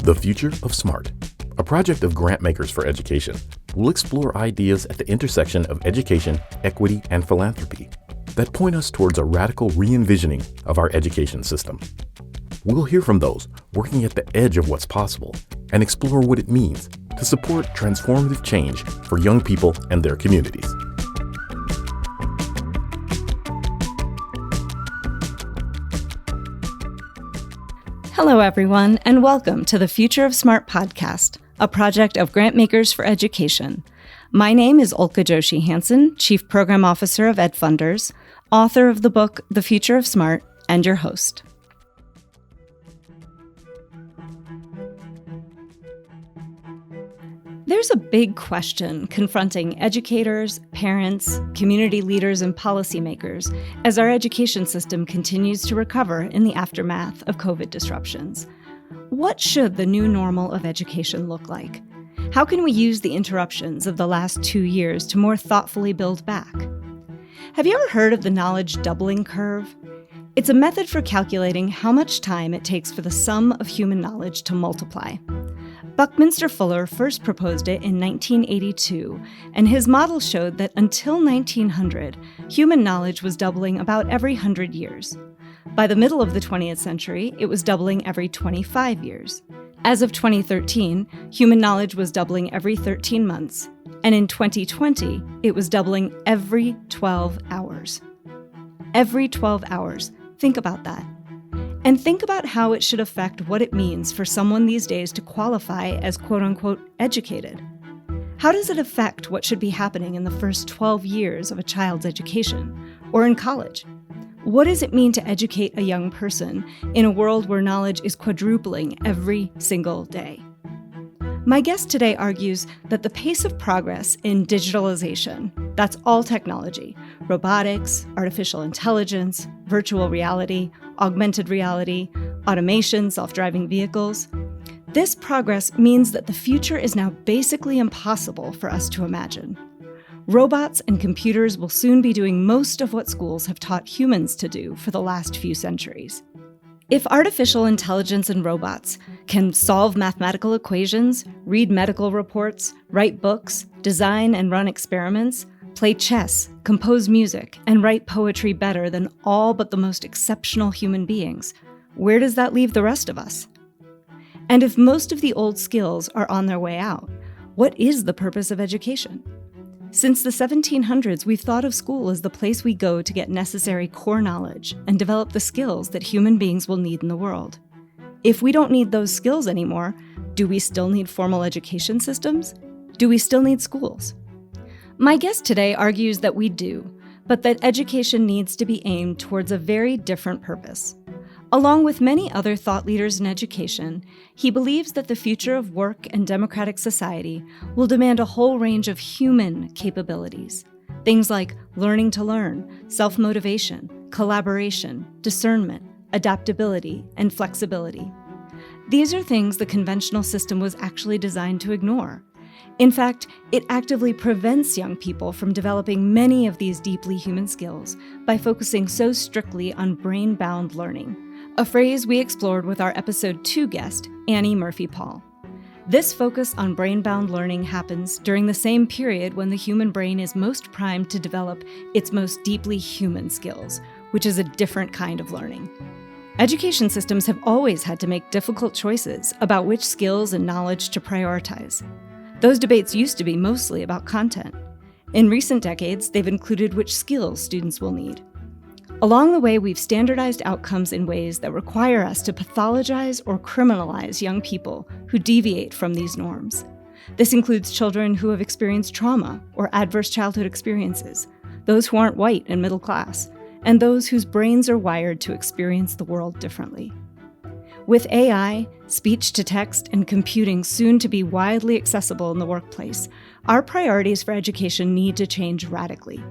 The Future of Smart, a project of Grantmakers for Education, will explore ideas at the intersection of education, equity, and philanthropy that point us towards a radical re-envisioning of our education system. We'll hear from those working at the edge of what's possible and explore what it means to support transformative change for young people and their communities. Hello, everyone, and welcome to the Future of Smart podcast, a project of Grantmakers for Education. My name is Ulcca Joshi Hansen, Chief Program Officer of EdFunders, author of the book The Future of Smart, and your host. There's a big question confronting educators, parents, community leaders, and policymakers as our education system continues to recover in the aftermath of COVID disruptions. What should the new normal of education look like? How can we use the interruptions of the last 2 years to more thoughtfully build back? Have you ever heard of the knowledge doubling curve? It's a method for calculating how much time it takes for the sum of human knowledge to multiply. Buckminster Fuller first proposed it in 1982, and his model showed that until 1900, human knowledge was doubling about every 100 years. By the middle of the 20th century, it was doubling every 25 years. As of 2013, human knowledge was doubling every 13 months, and in 2020, it was doubling every 12 hours. Every 12 hours. Think about that. And think about how it should affect what it means for someone these days to qualify as quote-unquote educated. How does it affect what should be happening in the first 12 years of a child's education, or in college? What does it mean to educate a young person in a world where knowledge is quadrupling every single day? My guest today argues that the pace of progress in digitalization, that's all technology, robotics, artificial intelligence, virtual reality, augmented reality, automation, self-driving vehicles. This progress means that the future is now basically impossible for us to imagine. Robots and computers will soon be doing most of what schools have taught humans to do for the last few centuries. If artificial intelligence and robots can solve mathematical equations, read medical reports, write books, design and run experiments, play chess, compose music, and write poetry better than all but the most exceptional human beings, where does that leave the rest of us? And if most of the old skills are on their way out, what is the purpose of education? Since the 1700s, we've thought of school as the place we go to get necessary core knowledge and develop the skills that human beings will need in the world. If we don't need those skills anymore, do we still need formal education systems? Do we still need schools? My guest today argues that we do, but that education needs to be aimed towards a very different purpose. Along with many other thought leaders in education, he believes that the future of work and democratic society will demand a whole range of human capabilities. Things like learning to learn, self-motivation, collaboration, discernment, adaptability, and flexibility. These are things the conventional system was actually designed to ignore. In fact, it actively prevents young people from developing many of these deeply human skills by focusing so strictly on brain-bound learning, a phrase we explored with our episode 2 guest, Annie Murphy-Paul. This focus on brain-bound learning happens during the same period when the human brain is most primed to develop its most deeply human skills, which is a different kind of learning. Education systems have always had to make difficult choices about which skills and knowledge to prioritize. Those debates used to be mostly about content. In recent decades, they've included which skills students will need. Along the way, we've standardized outcomes in ways that require us to pathologize or criminalize young people who deviate from these norms. This includes children who have experienced trauma or adverse childhood experiences, those who aren't white and middle class, and those whose brains are wired to experience the world differently. With AI, speech-to-text, and computing soon to be widely accessible in the workplace, our priorities for education need to change radically.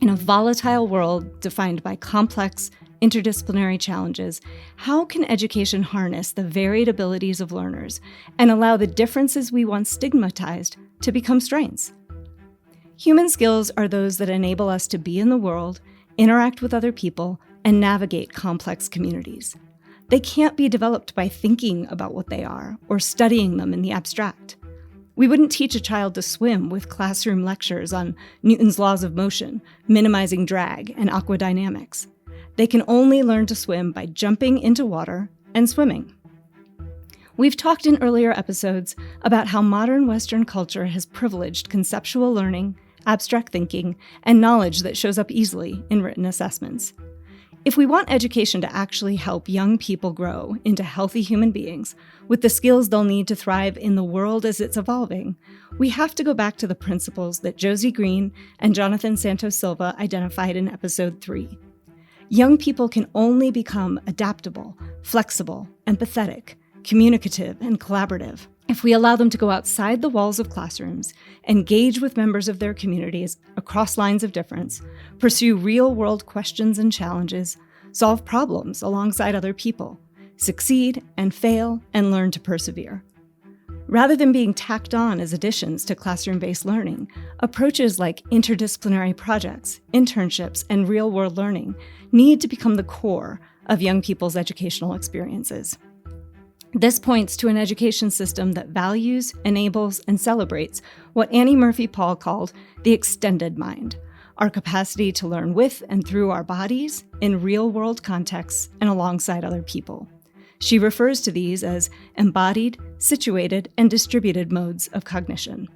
In a volatile world defined by complex, interdisciplinary challenges, how can education harness the varied abilities of learners and allow the differences we once stigmatized to become strengths? Human skills are those that enable us to be in the world, interact with other people, and navigate complex communities. They can't be developed by thinking about what they are or studying them in the abstract. We wouldn't teach a child to swim with classroom lectures on Newton's laws of motion, minimizing drag, and aquadynamics. They can only learn to swim by jumping into water and swimming. We've talked in earlier episodes about how modern Western culture has privileged conceptual learning, abstract thinking, and knowledge that shows up easily in written assessments. If we want education to actually help young people grow into healthy human beings with the skills they'll need to thrive in the world as it's evolving, we have to go back to the principles that Josie Green and Jonathan Santos Silva identified in episode 3. Young people can only become adaptable, flexible, empathetic, communicative, and collaborative if we allow them to go outside the walls of classrooms, engage with members of their communities across lines of difference, pursue real-world questions and challenges, solve problems alongside other people, succeed and fail, and learn to persevere. Rather than being tacked on as additions to classroom-based learning, approaches like interdisciplinary projects, internships, and real-world learning need to become the core of young people's educational experiences. This points to an education system that values, enables, and celebrates what Annie Murphy Paul called the extended mind, our capacity to learn with and through our bodies in real-world contexts and alongside other people. She refers to these as embodied, situated, and distributed modes of cognition.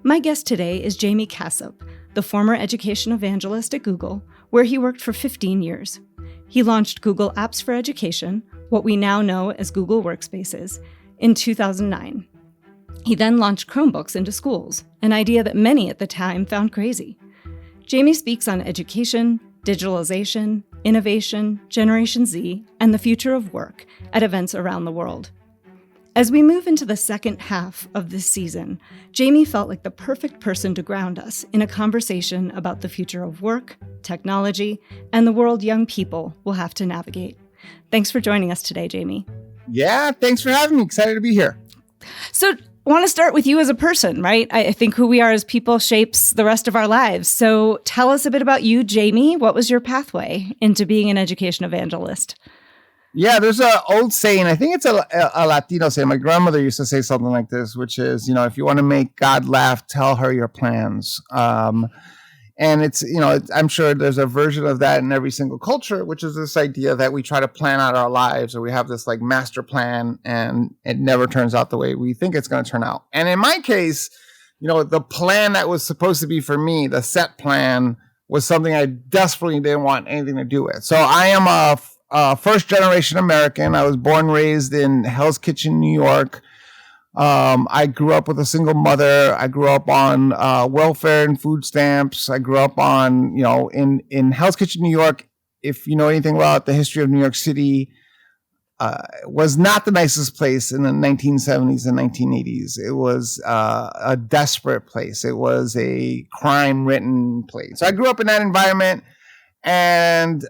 My guest today is Jaime Casap, the former education evangelist at Google, where he worked for 15 years. He launched Google Apps for Education, what we now know as Google Workspaces, in 2009. He then launched Chromebooks into schools, an idea that many at the time found crazy. Jaime speaks on education, digitalization, innovation, Generation Z, and the future of work at events around the world. As we move into the second half of this season, Jaime felt like the perfect person to ground us in a conversation about the future of work, technology, and the world young people will have to navigate. Thanks for joining us today, Jaime. Yeah, thanks for having me. Excited to be here. So I want to start with you as a person, right? I think who we are as people shapes the rest of our lives. So tell us a bit about you, Jaime. What was your pathway into being an education evangelist? Yeah, there's an old saying. I think it's a Latino saying. My grandmother used to say something like this, which is, if you want to make God laugh, tell her your plans. And it's, I'm sure there's a version of that in every single culture, which is this idea that we try to plan out our lives, or we have this like master plan, and it never turns out the way we think it's going to turn out. And in my case, the plan that was supposed to be for me, the set plan, was something I desperately didn't want anything to do with. So I am a first generation American. I was born, raised in Hell's Kitchen, New York. I grew up with a single mother. I grew up on welfare and food stamps. I grew up on, in Hell's Kitchen, New York. If you know anything about the history of New York City, was not the nicest place in the 1970s and 1980s. It was a desperate place. It was a crime-ridden place. So I grew up in that environment and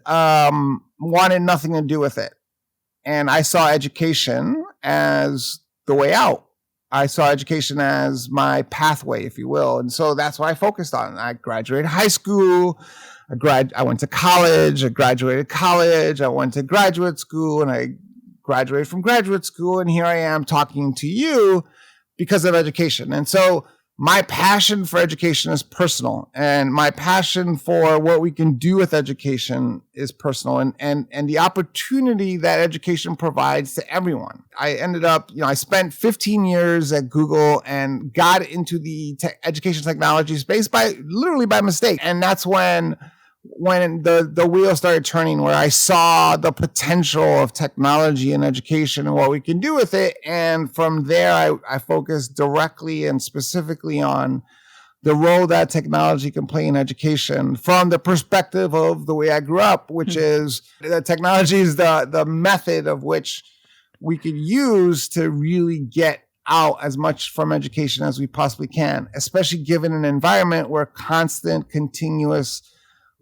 wanted nothing to do with it. And I saw education as the way out. I saw education as my pathway, if you will. And so that's what I focused on. I graduated high school. I went to college. I graduated college. I went to graduate school, and I graduated from graduate school. And here I am talking to you because of education. And so my passion for education is personal, and my passion for what we can do with education is personal, and the opportunity that education provides to everyone. I ended up, I spent 15 years at Google and got into the education technology space literally by mistake. And that's when the wheel started turning, where I saw the potential of technology in education and what we can do with it. And from there, I focused directly and specifically on the role that technology can play in education from the perspective of the way I grew up, which is that technology is the method of which we could use to really get out as much from education as we possibly can, especially given an environment where constant, continuous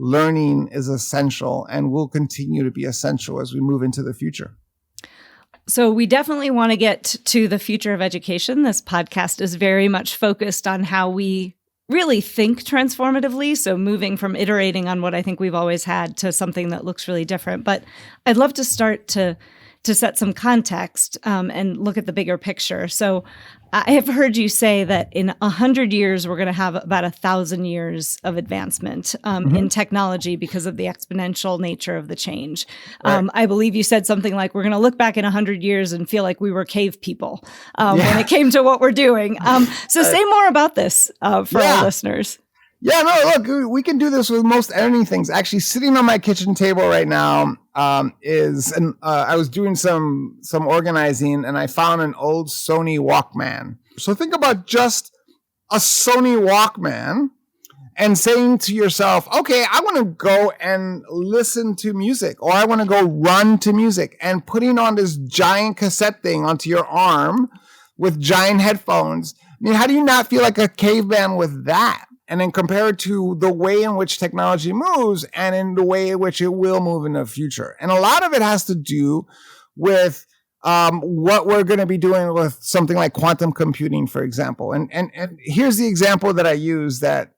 learning is essential and will continue to be essential as we move into the future. So we definitely want to get to the future of education. This podcast is very much focused on how we really think transformatively. So moving from iterating on what I think we've always had to something that looks really different. But I'd love to start to to set some context and look at the bigger picture. So I have heard you say that in 100 years, we're going to have about 1,000 years of advancement in technology because of the exponential nature of the change. Right. I believe you said something like, we're going to look back in 100 years and feel like we were cave people when it came to what we're doing. So say more about this for our listeners. Yeah, no, look, we can do this with most anything. Actually, sitting on my kitchen table right now I was doing some organizing, and I found an old Sony Walkman. So think about just a Sony Walkman and saying to yourself, okay, I want to go and listen to music, or I want to go run to music, and putting on this giant cassette thing onto your arm with giant headphones. I mean, how do you not feel like a caveman with that? And then compare it to the way in which technology moves and in the way in which it will move in the future. And a lot of it has to do with what we're going to be doing with something like quantum computing, for example. And here's the example that I use that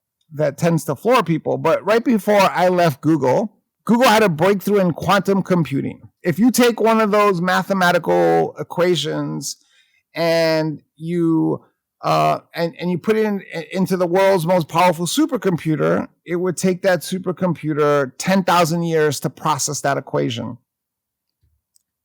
tends to floor people. But right before I left Google had a breakthrough in quantum computing. If you take one of those mathematical equations and you you put it into the world's most powerful supercomputer, it would take that supercomputer 10,000 years to process that equation.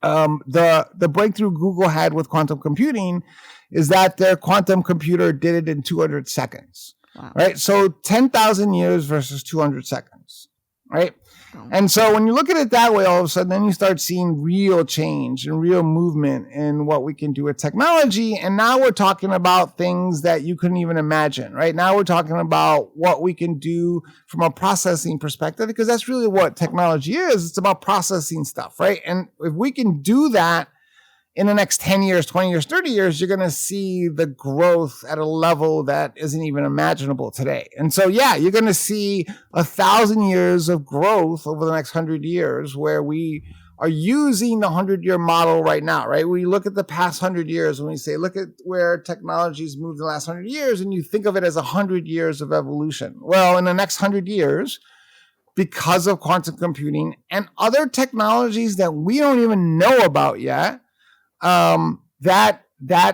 The breakthrough Google had with quantum computing is that their quantum computer did it in 200 seconds. Wow. Right? So 10,000 years versus 200 seconds, right? And so when you look at it that way, all of a sudden, then you start seeing real change and real movement in what we can do with technology. And now we're talking about things that you couldn't even imagine, right? Now we're talking about what we can do from a processing perspective, because that's really what technology is. It's about processing stuff, right? And if we can do that in the next 10 years, 20 years, 30 years, you're going to see the growth at a level that isn't even imaginable today. And so, yeah, you're going to see 1,000 years of growth over the next 100 years where we are using the 100-year model right now, right? We look at the past 100 years when we say, look at where technology's moved in the last 100 years, and you think of it as 100 years of evolution. Well, in the next 100 years, because of quantum computing and other technologies that we don't even know about yet, that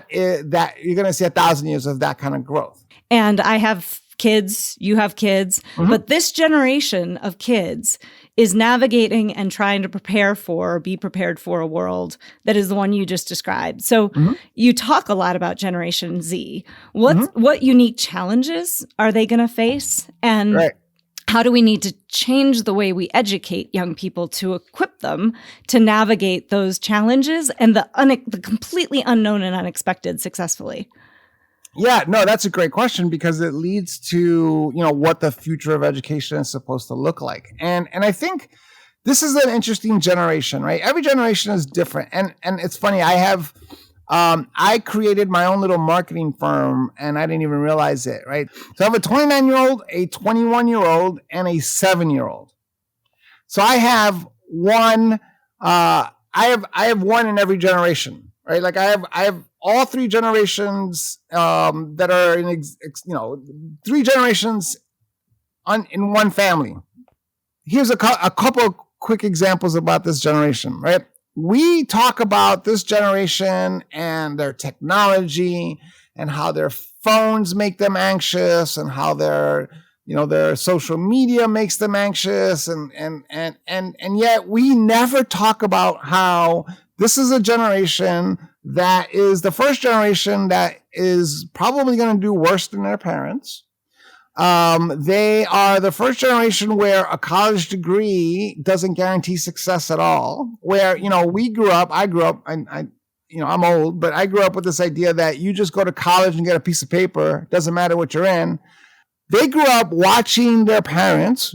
you're going to see 1,000 years of that kind of growth. And I have kids, you have kids, but this generation of kids is navigating and trying to prepare for or be prepared for a world that is the one you just described. So you talk a lot about Generation Z. What unique challenges are they going to face? And how do we need to change the way we educate young people to equip them to navigate those challenges and the completely unknown and unexpected successfully? Yeah, no, that's a great question, because it leads to, what the future of education is supposed to look like. And I think this is an interesting generation, right? Every generation is different. And it's funny, I created my own little marketing firm, and I didn't even realize it, right? So I have a 29-year-old, a 21-year-old, and a 7-year-old. So I have one. I have one in every generation, right? Like I have all three generations that are in, three generations in one family. Here's a couple of quick examples about this generation, right? We talk about this generation and their technology and how their phones make them anxious and how their social media makes them anxious. And yet we never talk about how this is a generation that is the first generation that is probably going to do worse than their parents. They are the first generation where a college degree doesn't guarantee success at all. Where, I grew up, I'm old, but I grew up with this idea that you just go to college and get a piece of paper. Doesn't matter what you're in. They grew up watching their parents,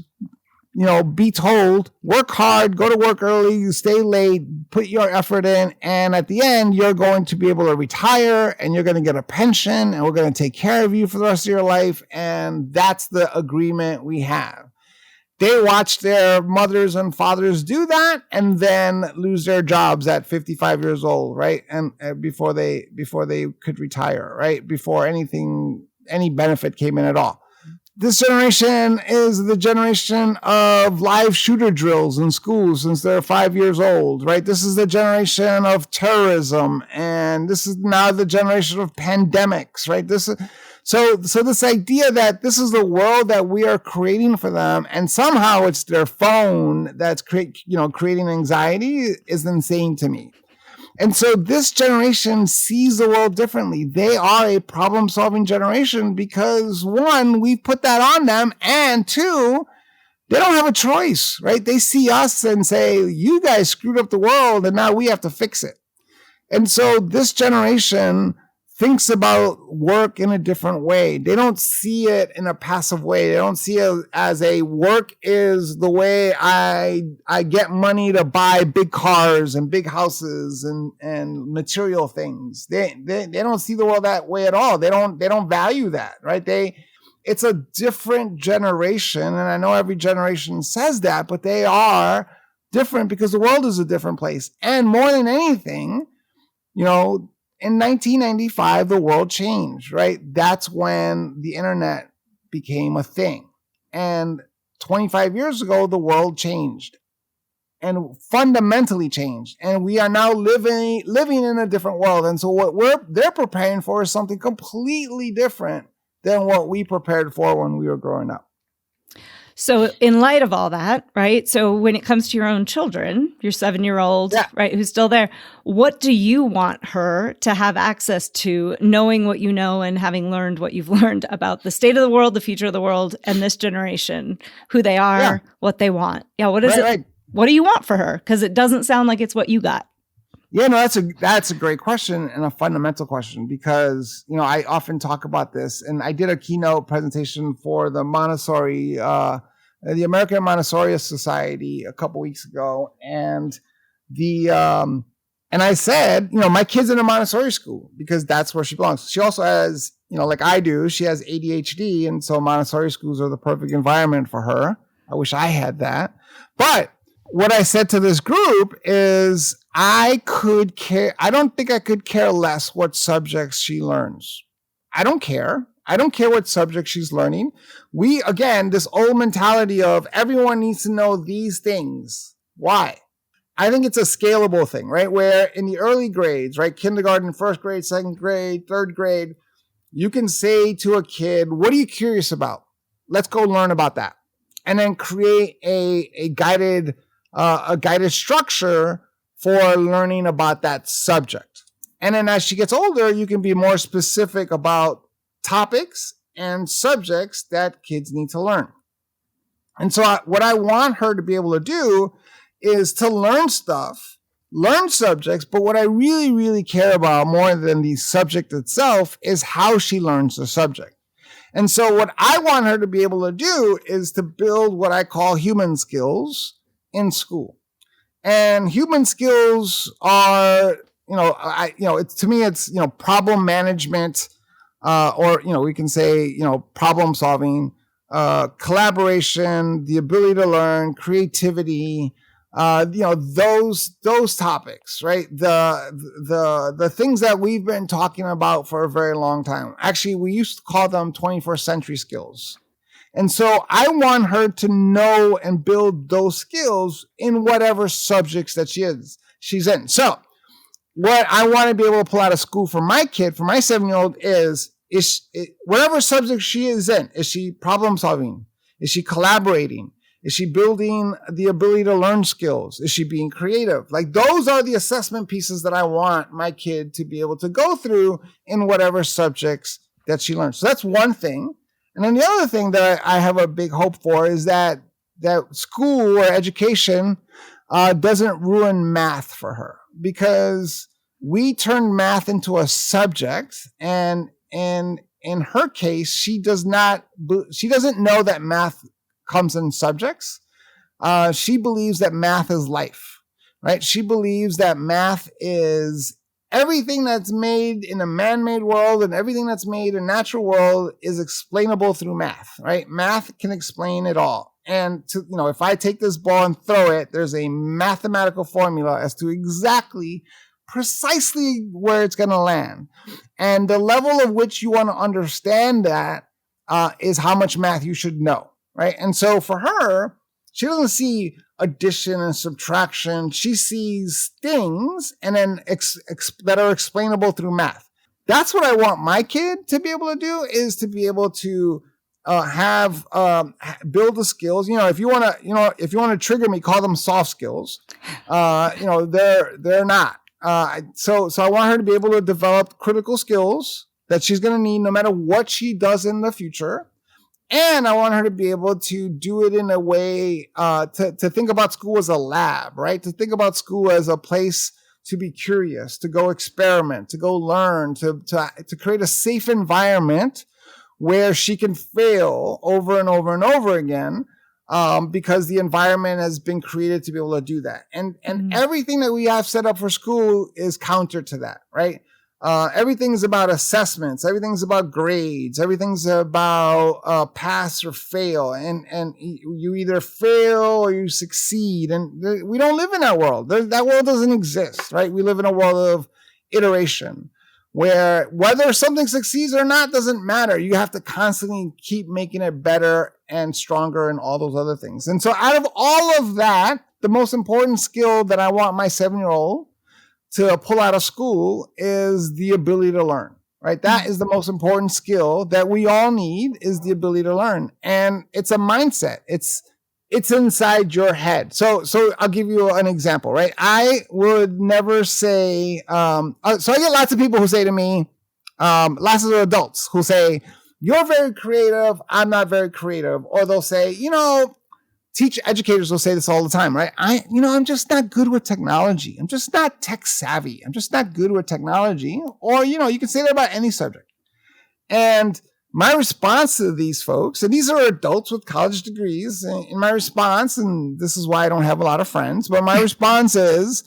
be told, work hard, go to work early, stay late, put your effort in. And at the end, you're going to be able to retire and you're going to get a pension and we're going to take care of you for the rest of your life. And that's the agreement we have. They watch their mothers and fathers do that and then lose their jobs at 55 years old, right? And before they could retire, right? Before any benefit came in at all. This generation is the generation of live shooter drills in schools since they're 5 years old, right? This is the generation of terrorism, and this is now the generation of pandemics, right? So this idea that this is the world that we are creating for them, and somehow it's their phone that's creating anxiety is insane to me. And so this generation sees the world differently. They are a problem-solving generation because, one, we put that on them, and two, they don't have a choice, right? They see us and say, you guys screwed up the world, and now we have to fix it. And so this generation thinks about work in a different way. They don't see it in a passive way. They don't see it as a work is the way I get money to buy big cars and big houses and material things. They don't see the world that way at all. They don't value that, right? It's a different generation, and I know every generation says that, but they are different because the world is a different place. And more than anything, in 1995, the world changed, right? That's when the internet became a thing. And 25 years ago, the world changed and fundamentally changed. And we are now living in a different world. And so what they're preparing for is something completely different than what we prepared for when we were growing up. So in light of all that, right? So when it comes to your own children, your 7-year-old, right, who's still there, what do you want her to have access to, knowing what you know and having learned what you've learned about the state of the world, the future of the world, and this generation, who they are, what they want? Yeah, what is it? Right. What do you want for her? Because it doesn't sound like it's what you got. Yeah, no, that's a great question and a fundamental question because, I often talk about this, and I did a keynote presentation for the Montessori, the American Montessori Society a couple weeks ago. And and I said, my kid's in a Montessori school because that's where she belongs. She also has, like I do, she has ADHD. And so Montessori schools are the perfect environment for her. I wish I had that. But what I said to this group is I don't think I could care less what subjects she learns. I don't care what subject she's learning. This old mentality of everyone needs to know these things. Why? I think it's a scalable thing, right? Where in the early grades, right? Kindergarten, first grade, second grade, third grade, you can say to a kid, what are you curious about? Let's go learn about that. And then create a guided structure for learning about that subject. And then as she gets older, you can be more specific about topics and subjects that kids need to learn. And so what I want her to be able to do is to learn subjects, but what I really, really care about more than the subject itself is how she learns the subject. And so what I want her to be able to do is to build what I call human skills in school. And human skills are, to me, it's, problem management, or, we can say, problem solving, collaboration, the ability to learn, creativity, those topics, right? The things that we've been talking about for a very long time. Actually, we used to call them 21st century skills. And so I want her to know and build those skills in whatever subjects that she's in. So what I want to be able to pull out of school for my kid, for my 7-year-old is whatever subject she is in. Is she problem solving? Is she collaborating? Is she building the ability to learn skills? Is she being creative? Like those are the assessment pieces that I want my kid to be able to go through in whatever subjects that she learns. So that's one thing. And then the other thing that I have a big hope for is that school or education doesn't ruin math for her, because we turned math into a subject, and in her case, she doesn't know that math comes in subjects. She believes that math is life, right? She believes that math is everything that's made in a man-made world and everything that's made in a natural world is explainable through math, right? Math can explain it all. And if I take this ball and throw it, there's a mathematical formula as to precisely where it's going to land. And the level of which you want to understand that is how much math you should know, right? And so for her, she doesn't see addition and subtraction. She sees things and then that are explainable through math. That's what I want my kid to be able to do, is to be able to build the skills. If you want to trigger me, call them soft skills. They're not. So I want her to be able to develop critical skills that she's going to need no matter what she does in the future. And I want her to be able to do it in a way to think about school as a lab, right? To think about school as a place to be curious, to go experiment, to go learn, to create a safe environment where she can fail over and over and over again, because the environment has been created to be able to do that. And everything that we have set up for school is counter to that, right? Everything's about assessments. Everything's about grades. Everything's about pass or fail. And you either fail or you succeed. And we don't live in that world. That world doesn't exist, right? We live in a world of iteration, where whether something succeeds or not doesn't matter. You have to constantly keep making it better and stronger and all those other things. And so out of all of that, the most important skill that I want my 7-year-old to pull out of school is the ability to learn, right? That is the most important skill that we all need, is the ability to learn. And it's a mindset. It's inside your head. So I'll give you an example, right? I would never say, so I get lots of people who say to me, lots of adults who say, you're very creative, I'm not very creative. Or they'll say, educators will say this all the time, right? I'm just not good with technology. I'm just not tech savvy. I'm just not good with technology. Or, you can say that about any subject. And my response to these folks, and these are adults with college degrees, and my response, and this is why I don't have a lot of friends, but my response is,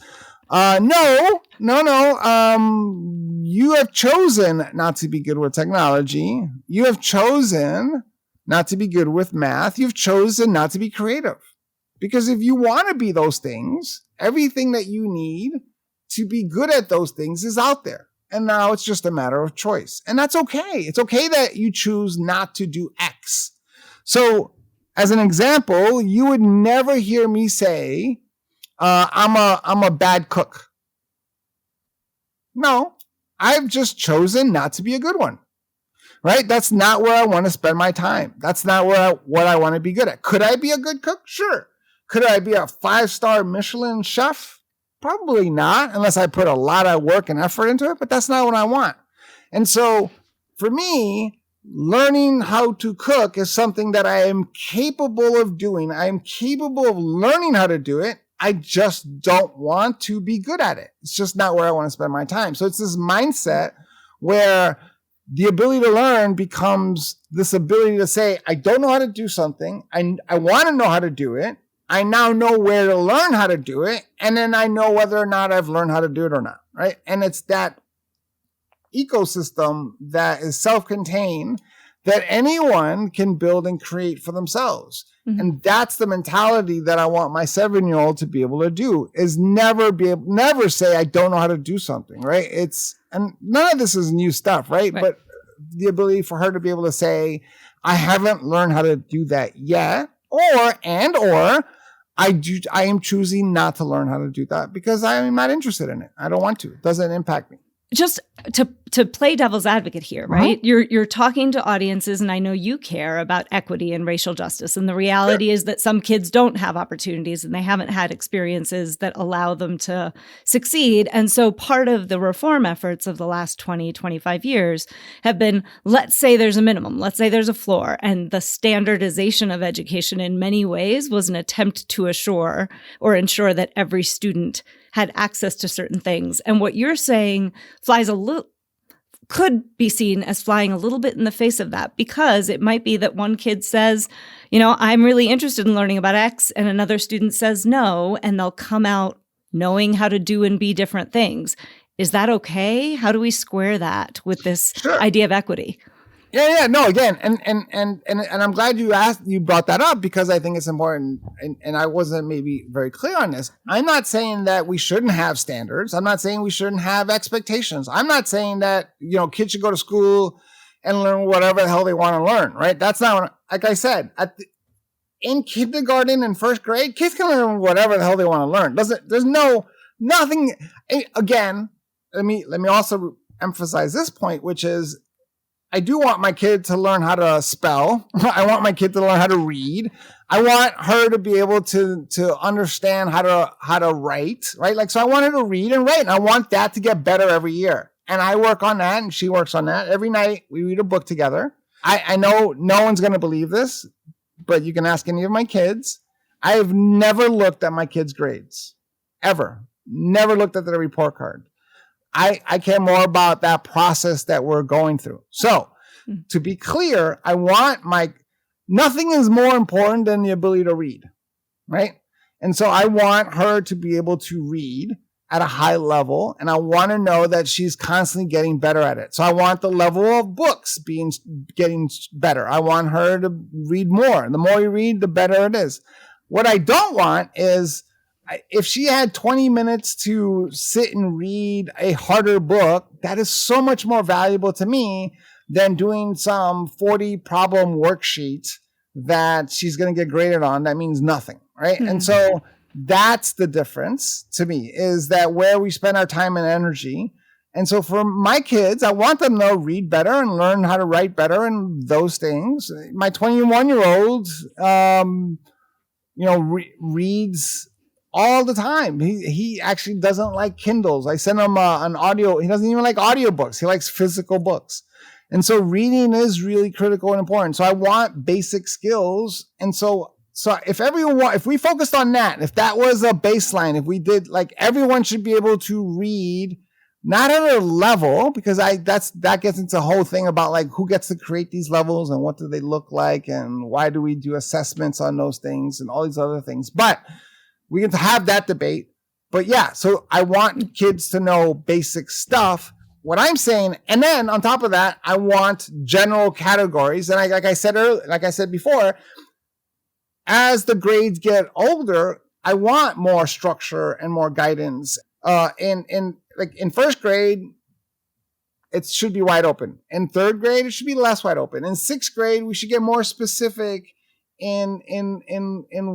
no, you have chosen not to be good with technology. You have chosen not to be good with math. You've chosen not to be creative. Because if you want to be those things, everything that you need to be good at those things is out there. And now it's just a matter of choice. And that's okay. It's okay that you choose not to do X. So as an example, you would never hear me say, I'm a bad cook. No, I've just chosen not to be a good one. Right? That's not where I want to spend my time. That's not what I want to be good at. Could I be a good cook? Sure. Could I be a 5-star Michelin chef? Probably not, unless I put a lot of work and effort into it, but that's not what I want. And so for me, learning how to cook is something that I am capable of doing. I am capable of learning how to do it. I just don't want to be good at it. It's just not where I want to spend my time. So it's this mindset where the ability to learn becomes this ability to say, I don't know how to do something. I want to know how to do it. I now know where to learn how to do it. And then I know whether or not I've learned how to do it or not, right? And it's that ecosystem that is self-contained that anyone can build and create for themselves. Mm-hmm. And that's the mentality that I want my 7-year-old to be able to do, is never say, I don't know how to do something, right? And none of this is new stuff, right? But the ability for her to be able to say, I haven't learned how to do that yet, or I am choosing not to learn how to do that because I am not interested in it. I don't want to. It doesn't impact me. Just to play devil's advocate here, right? Uh-huh. You're talking to audiences, and I know you care about equity and racial justice. And the reality is that some kids don't have opportunities and they haven't had experiences that allow them to succeed. And so part of the reform efforts of the last 20, 25 years have been, let's say there's a minimum, let's say there's a floor. And the standardization of education in many ways was an attempt to ensure that every student had access to certain things. And what you're saying could be seen as flying a little bit in the face of that, because it might be that one kid says, I'm really interested in learning about X, and another student says no, and they'll come out knowing how to do and be different things. Is that okay? How do we square that with this idea of equity? Yeah. No, again, and I'm glad you brought that up, because I think it's important. And I wasn't maybe very clear on this. I'm not saying that we shouldn't have standards. I'm not saying we shouldn't have expectations. I'm not saying that, kids should go to school and learn whatever the hell they want to learn, right? That's not, like I said, in kindergarten and first grade, kids can learn whatever the hell they want to learn. Nothing. Again, let me also emphasize this point, which is I do want my kid to learn how to spell. I want my kid to learn how to read. I want her to be able to understand how to write, right? Like, so I want her to read and write, and I want that to get better every year. And I work on that, and she works on that. Every night we read a book together. I know no one's going to believe this, but you can ask any of my kids. I have never looked at my kids' grades, ever. Never looked at their report card. I care more about that process that we're going through. So to be clear, nothing is more important than the ability to read, right? And so I want her to be able to read at a high level, and I want to know that she's constantly getting better at it. So I want the level of books getting better. I want her to read more. The more you read, the better it is. What I don't want is, if she had 20 minutes to sit and read a harder book, that is so much more valuable to me than doing some 40 problem worksheet that she's going to get graded on. That means nothing, right? Mm-hmm. And so that's the difference to me, is that where we spend our time and energy. And so for my kids, I want them to read better and learn how to write better and those things. My 21-year-old, reads all the time. He actually doesn't like Kindles. I send him an audio. He doesn't even like audiobooks. He likes physical books. And so reading is really critical and important. So I want basic skills. And so if we focused on that, if that was a baseline, if we did, like, everyone should be able to read, not at a level, because that gets into the whole thing about, like, who gets to create these levels and what do they look like and why do we do assessments on those things and all these other things. But we can have that debate. But yeah, so I want kids to know basic stuff. What I'm saying, and then on top of that, I want general categories. And like I said before, as the grades get older, I want more structure and more guidance. In first grade, it should be wide open. In third grade, it should be less wide open. In sixth grade, we should get more specific in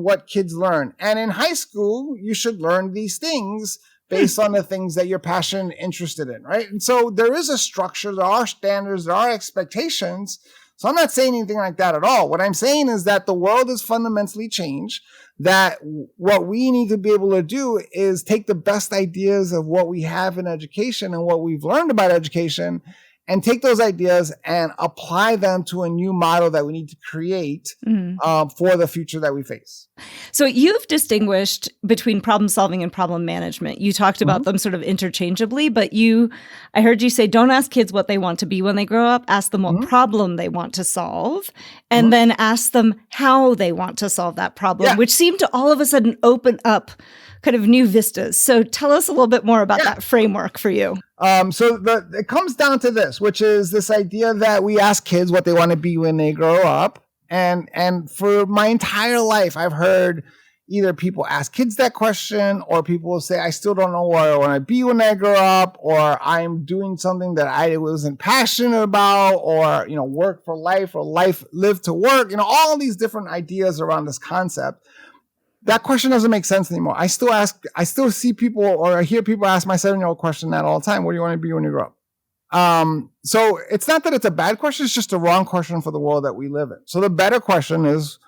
what kids learn. And in high school, you should learn these things based on the things that you're passionate and interested in, right? And so there is a structure, there are standards, there are expectations. So I'm not saying anything like that at all. What I'm saying is that the world has fundamentally changed, that what we need to be able to do is take the best ideas of what we have in education and what we've learned about education and take those ideas and apply them to a new model that we need to create for the future that we face. So you've distinguished between problem solving and problem management. You talked about them sort of interchangeably, but I heard you say, don't ask kids what they want to be when they grow up. Ask them what problem they want to solve, and then ask them how they want to solve that problem, which seemed to all of a sudden open up kind of new vistas. So tell us a little bit more about that framework for you. It comes down to this, which is this idea that we ask kids what they want to be when they grow up. And for my entire life, I've heard either people ask kids that question, or people will say, I still don't know what I want to be when I grow up, or I'm doing something that I wasn't passionate about, or, work for life, or live to work, all these different ideas around this concept. That question doesn't make sense anymore. I still see people, or I hear people ask my 7-year-old question that all the time. What do you want to be when you grow up? So it's not that it's a bad question. It's just a wrong question for the world that we live in. So the better question is,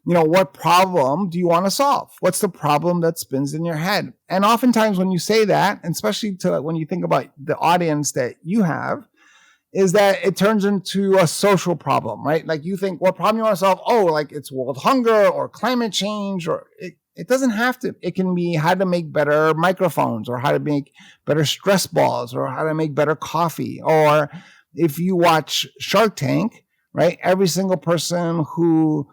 what problem do you want to solve? What's the problem that spins in your head? And oftentimes when you say that, and especially when you think about the audience that you have, is that it turns into a social problem, right? Like, you think, what problem you want to solve? Oh, like it's world hunger or climate change, or it doesn't have to. It can be how to make better microphones, or how to make better stress balls, or how to make better coffee. Or if you watch Shark Tank, right? Every single person who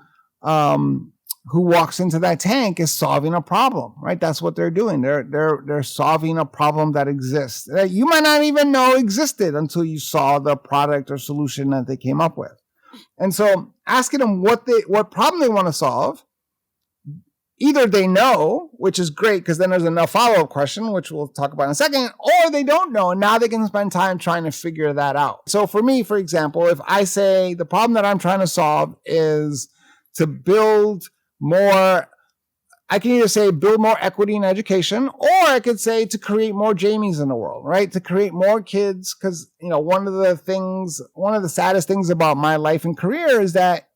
walks into that tank is solving a problem, right? That's what they're doing. They're solving a problem that exists that you might not even know existed until you saw the product or solution that they came up with. And so asking them what problem they want to solve either they know, which is great because then there's another follow-up question, which we'll talk about in a second, or they don't know, and now they can spend time trying to figure that out. So for me, for example, if I say the problem that I'm trying to solve is to build more, I can either say build more equity in education, or I could say to create more Jamies in the world, right? To create more kids, because one of the saddest things about my life and career is that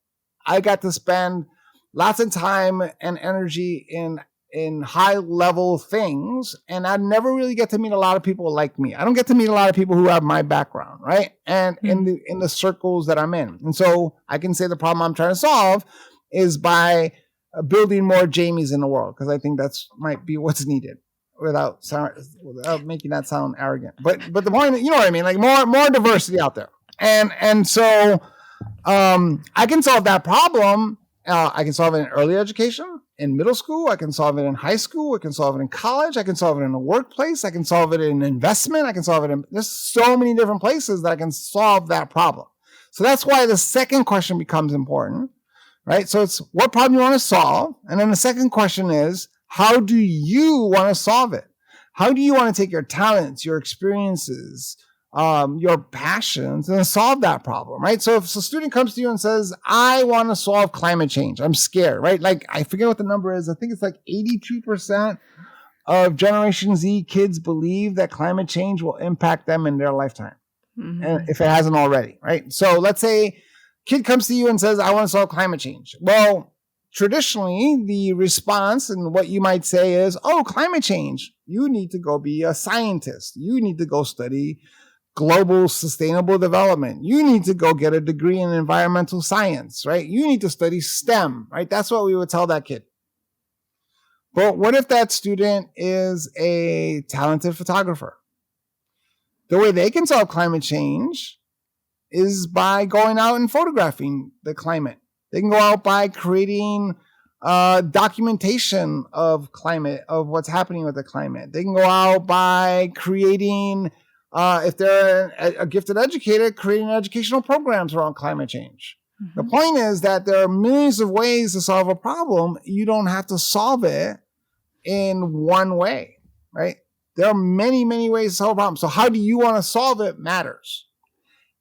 I got to spend lots of time and energy in high level things, and I never really get to meet a lot of people like me. I don't get to meet a lot of people who have my background, right? And in the circles that I'm in. And so I can say the problem I'm trying to solve is by building more Jamies in the world, because I think that's might be what's needed without making that sound arrogant. But the point, you know what I mean? Like more diversity out there. And so I can solve that problem. I can solve it in early education, in middle school. I can solve it in high school. I can solve it in college. I can solve it in the workplace. I can solve it in investment. I can solve it in, there's so many different places that I can solve that problem. So that's why the second question becomes important, right? So it's what problem you want to solve. And then the second question is, how do you want to solve it? How do you want to take your talents, your experiences, your passions, and solve that problem, right? So if a student comes to you and says, I want to solve climate change, I'm scared, right? Like, I forget what the number is. I think it's like 82% of Generation Z kids believe that climate change will impact them in their lifetime. And if it hasn't already, right? So let's say kid comes to you and says, I want to solve climate change. Well, traditionally, the response and what you might say is, oh, climate change, you need to go be a scientist. You need to go study global sustainable development. You need to go get a degree in environmental science, right? You need to study STEM, right? That's what we would tell that kid. But what if that student is a talented photographer? The way they can solve climate change is by going out and photographing the climate. They can go out by creating documentation of climate, of what's happening with the climate. They can go out by creating, if they're a gifted educator, creating educational programs around climate change. The point is that there are millions of ways to solve a problem. You don't have to solve it in one way, right? There are many, many ways to solve a problem. So how do you want to solve it matters.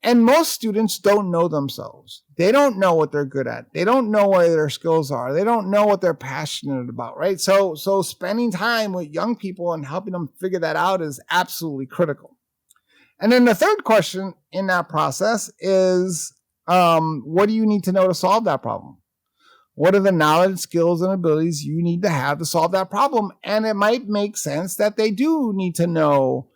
And most students don't know themselves. They don't know what they're good at. They don't know what their skills are. They don't know what they're passionate about, right? So spending time with young people and helping them figure that out is absolutely critical. And then the third question in that process is, what do you need to know to solve that problem? What are the knowledge, skills, and abilities you need to have to solve that problem? And it might make sense that they do need to know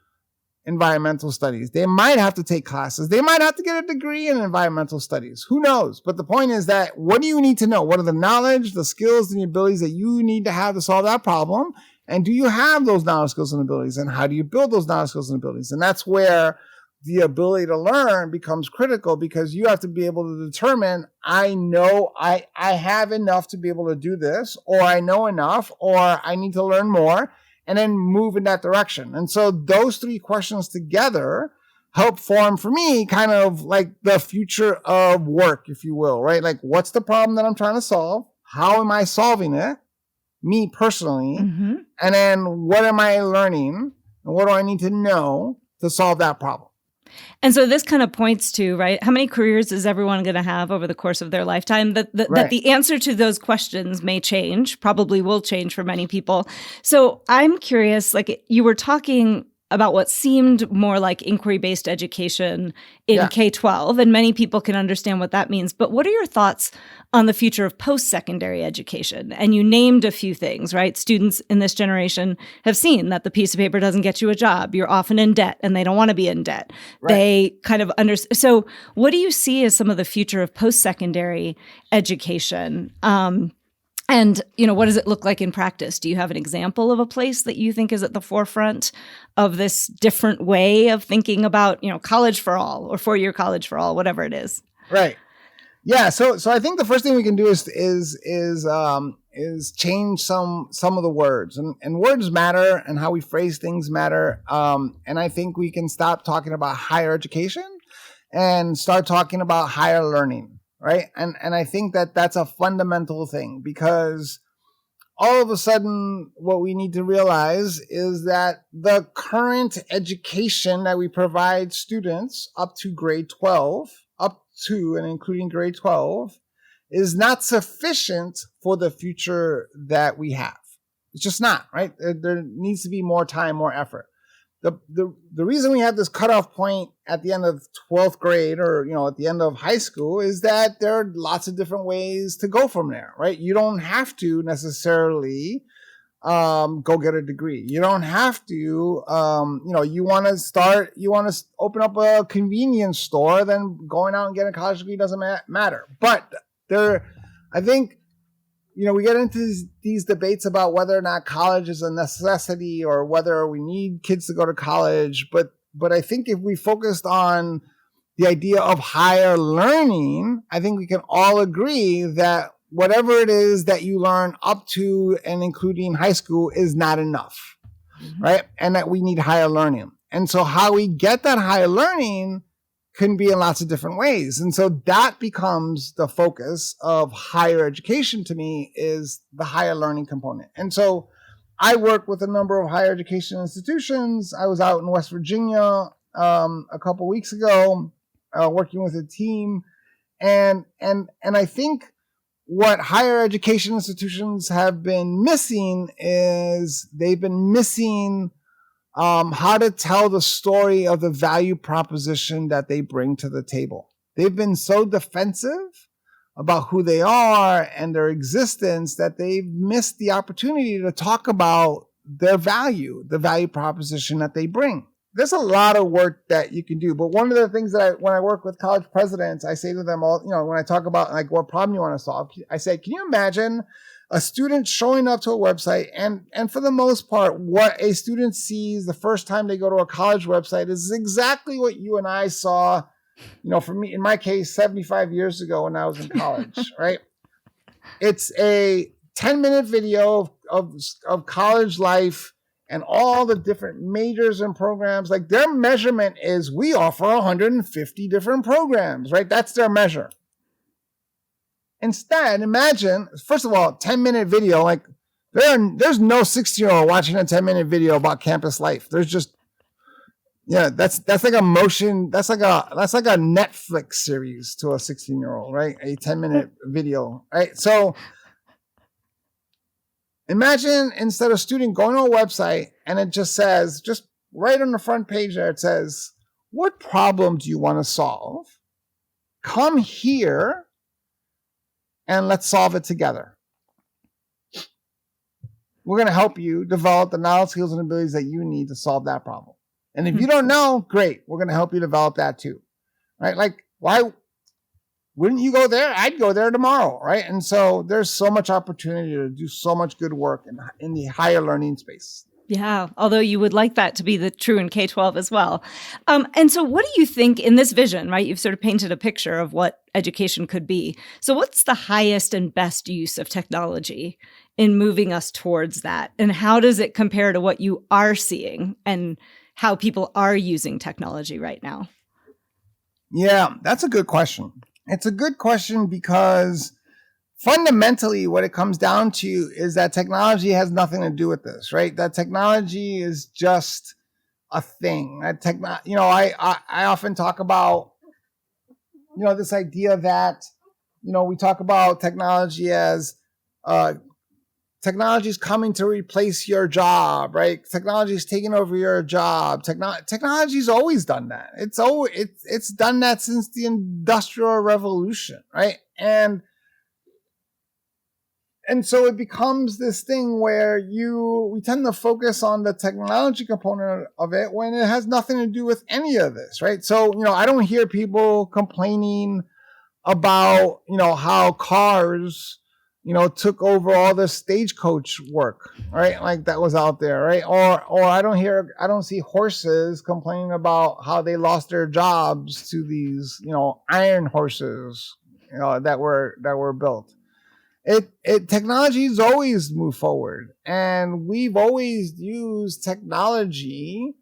environmental studies. They might have to take classes. They might have to get a degree in environmental studies. Who knows? But the point is that what do you need to know? What are the knowledge, the skills, and the abilities that you need to have to solve that problem? And do you have those knowledge, skills, and abilities? And how do you build those knowledge, skills, and abilities? And that's where the ability to learn becomes critical, because you have to be able to determine, I know I have enough to be able to do this, or I know enough, or I need to learn more, and then move in that direction. And so those three questions together help form, for me, kind of like the future of work, if you will, right? Like, what's the problem that I'm trying to solve? How am I solving it? Me personally. And then what am I learning? And what do I need to know to solve that problem? And so this kind of points to, right, how many careers is everyone going to have over the course of their lifetime? That the answer to those questions may change, probably will change for many people. So I'm curious, like, you were talking about what seemed more like inquiry-based education in K-12, and many people can understand what that means. But what are your thoughts on the future of post-secondary education? And you named a few things, right? Students in this generation have seen that the piece of paper doesn't get you a job. You're often in debt, and they don't want to be in debt. Right. They kind of understand. So what do you see as some of the future of post-secondary education? And, what does it look like in practice? Do you have an example of a place that you think is at the forefront of this different way of thinking about, college for all or 4-year college for all, whatever it is? Right. Yeah. So I think the first thing we can do is change some of the words, and words matter, and how we phrase things matter. And I think we can stop talking about higher education and start talking about higher learning. Right. And I think that that's a fundamental thing, because all of a sudden, what we need to realize is that the current education that we provide students up to grade 12, up to and including grade 12, is not sufficient for the future that we have. It's just not, right? There needs to be more time, more effort. The reason we have this cutoff point at the end of 12th grade or, at the end of high school is that there are lots of different ways to go from there, right? You don't have to necessarily go get a degree. You don't have to, you want to open up a convenience store, then going out and getting a college degree doesn't matter. But I think, we get into these debates about whether or not college is a necessity or whether we need kids to go to college. But I think if we focused on the idea of higher learning, I think we can all agree that whatever it is that you learn up to and including high school is not enough, right? And that we need higher learning. And so how we get that higher learning can be in lots of different ways. And so that becomes the focus of higher education to me, is the higher learning component. And so I work with a number of higher education institutions. I was out in West Virginia a couple weeks ago working with a team. And I think what higher education institutions have been missing is they've been missing how to tell the story of the value proposition that they bring to the table. They've been so defensive about who they are and their existence that they've missed the opportunity to talk about their value, the value proposition that they bring. There's a lot of work that you can do, but one of the things that when I work with college presidents, I say to them all, when I talk about like what problem you want to solve, I say, can you imagine a student showing up to a website, and for the most part, what a student sees the first time they go to a college website is exactly what you and I saw, for me, in my case, 75 years ago when I was in college, right? It's a 10-minute video of college life and all the different majors and programs. Like, their measurement is we offer 150 different programs, right? That's their measure. Instead, imagine, first of all, 10-minute video, like there's no 16-year-old watching a 10-minute video about campus life. There's just, that's like a motion, that's like a Netflix series to a 16-year-old, right? A 10-minute video, right? So imagine instead of a student going to a website and it just says, just right on the front page there, it says, what problem do you want to solve? Come here and let's solve it together. We're going to help you develop the knowledge, skills, and abilities that you need to solve that problem. And if you don't know, great. We're going to help you develop that too. Right? Like, why wouldn't you go there? I'd go there tomorrow. Right? And so there's so much opportunity to do so much good work in the higher learning space. Yeah, although you would like that to be the true in K-12 as well. And so what do you think in this vision, right? You've sort of painted a picture of what education could be. So what's the highest and best use of technology in moving us towards that? And how does it compare to what you are seeing and how people are using technology right now? Yeah, that's a good question. It's a good question because fundamentally, what it comes down to is that technology has nothing to do with this, right? That technology is just a thing. That I often talk about, this idea that, we talk about technology as technology is coming to replace your job, right? Technology is taking over your job. Technology's always done that. It's done that since the Industrial Revolution, right? And so it becomes this thing where we tend to focus on the technology component of it when it has nothing to do with any of this, right? So, I don't hear people complaining about, how cars, took over all the stagecoach work, right? Like that was out there, right? Or I don't see horses complaining about how they lost their jobs to these, iron horses, that were built. Technology's always moved forward, and we've always used technology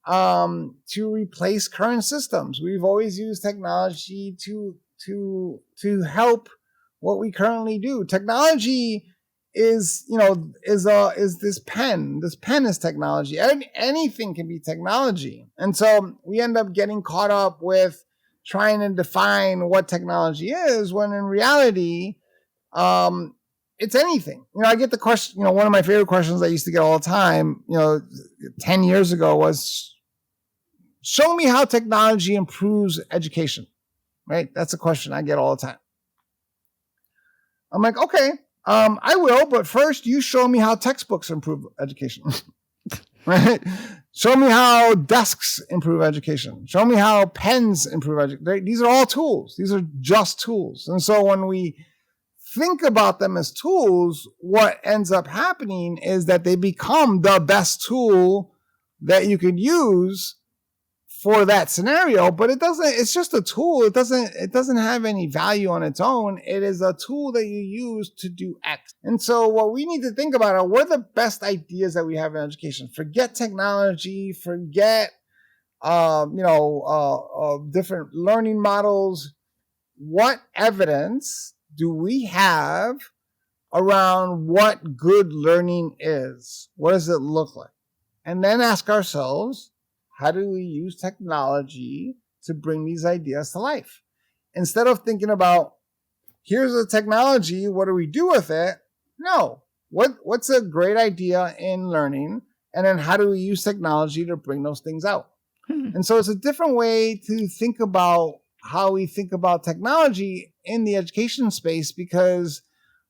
to replace current systems. We've always used technology to help what we currently do. Technology is this pen. This pen is technology. Anything can be technology. And so we end up getting caught up with trying to define what technology is, when in reality, it's anything. I get the question, one of my favorite questions I used to get all the time, 10 years ago was, show me how technology improves education, right? That's a question I get all the time. I'm like, okay, I will, but first you show me how textbooks improve education, right? Show me how desks improve education. Show me how pens improve education. These are all tools. These are just tools. And so when we think about them as tools, what ends up happening is that they become the best tool that you could use for that scenario, but it's just a tool. It doesn't have any value on its own. It is a tool that you use to do X. And so what we need to think about are, what are the best ideas that we have in education? Forget technology, forget, different learning models. What evidence do we have around what good learning is? What does it look like? And then ask ourselves, how do we use technology to bring these ideas to life? Instead of thinking about, here's the technology, what do we do with it? No. What's a great idea in learning? And then how do we use technology to bring those things out? And so it's a different way to think about how we think about technology in the education space, because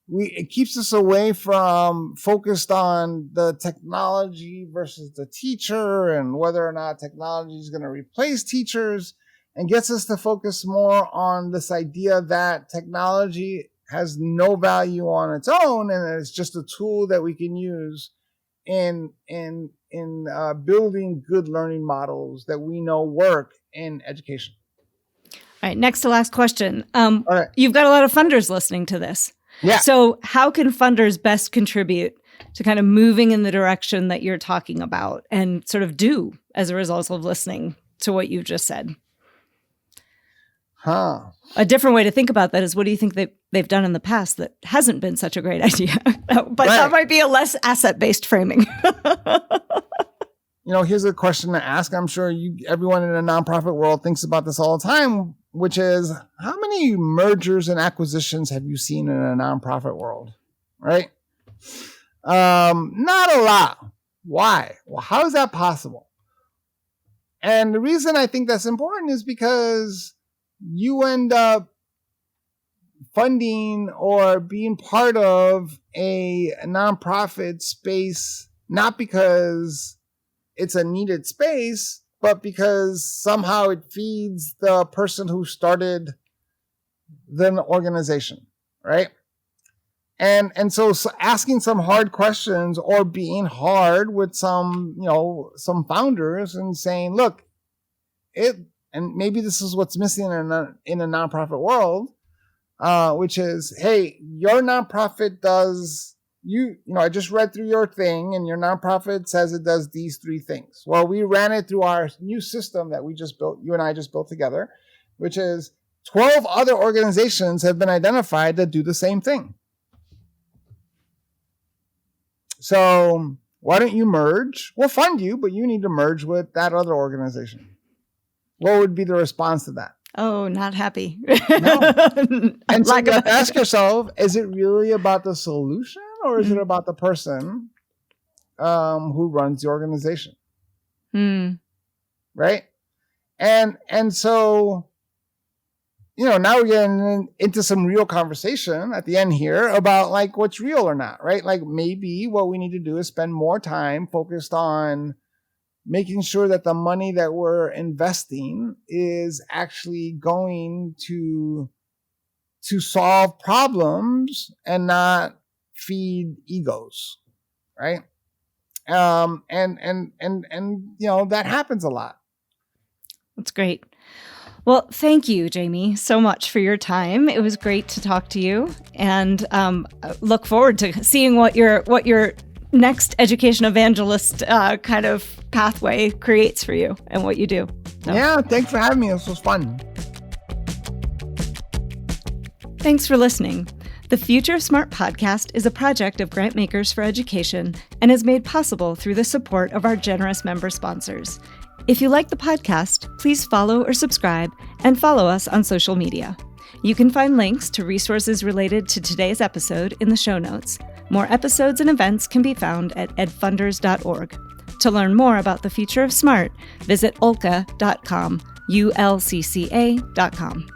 it keeps us away from focused on the technology versus the teacher and whether or not technology is going to replace teachers, and gets us to focus more on this idea that technology has no value on its own and it's just a tool that we can use in building good learning models that we know work in education. All right, next to last question. All right. You've got a lot of funders listening to this. Yeah. So how can funders best contribute to kind of moving in the direction that you're talking about and sort of do as a result of listening to what you just said? A different way to think about that is, what do you think they've done in the past that hasn't been such a great idea? But that might be a less asset-based framing. Here's a question to ask. I'm sure everyone in the nonprofit world thinks about this all the time, which is, how many mergers and acquisitions have you seen in a nonprofit world, right? Not a lot. Why? Well, how is that possible? And the reason I think that's important is because you end up funding or being part of a nonprofit space, not because it's a needed space, but because somehow it feeds the person who started the organization, right? And so asking some hard questions or being hard with some founders and saying, look, and maybe this is what's missing in a nonprofit world, which is, hey, your nonprofit does, I just read through your thing and your nonprofit says it does these 3 things. Well, we ran it through our new system that we just built, you and I just built together, which is 12 other organizations have been identified that do the same thing. So why don't you merge? We'll fund you, but you need to merge with that other organization. What would be the response to that? Oh, not happy. No. And so you have to ask yourself, is it really about the solution, or is it about the person who runs the organization? Right? And so, now we're getting into some real conversation at the end here about like what's real or not, right? Like maybe what we need to do is spend more time focused on making sure that the money that we're investing is actually going to solve problems and not feed egos, right? And that happens a lot. That's great. Well, thank you, Jaime, so much for your time. It was great to talk to you, and look forward to seeing what your next education evangelist kind of pathway creates for you and what you do. So. Yeah, thanks for having me. This was fun. Thanks for listening. The Future of Smart podcast is a project of Grantmakers for Education and is made possible through the support of our generous member sponsors. If you like the podcast, please follow or subscribe and follow us on social media. You can find links to resources related to today's episode in the show notes. More episodes and events can be found at edfunders.org. To learn more about the future of SMART, visit ulcca.com, ulcca.com.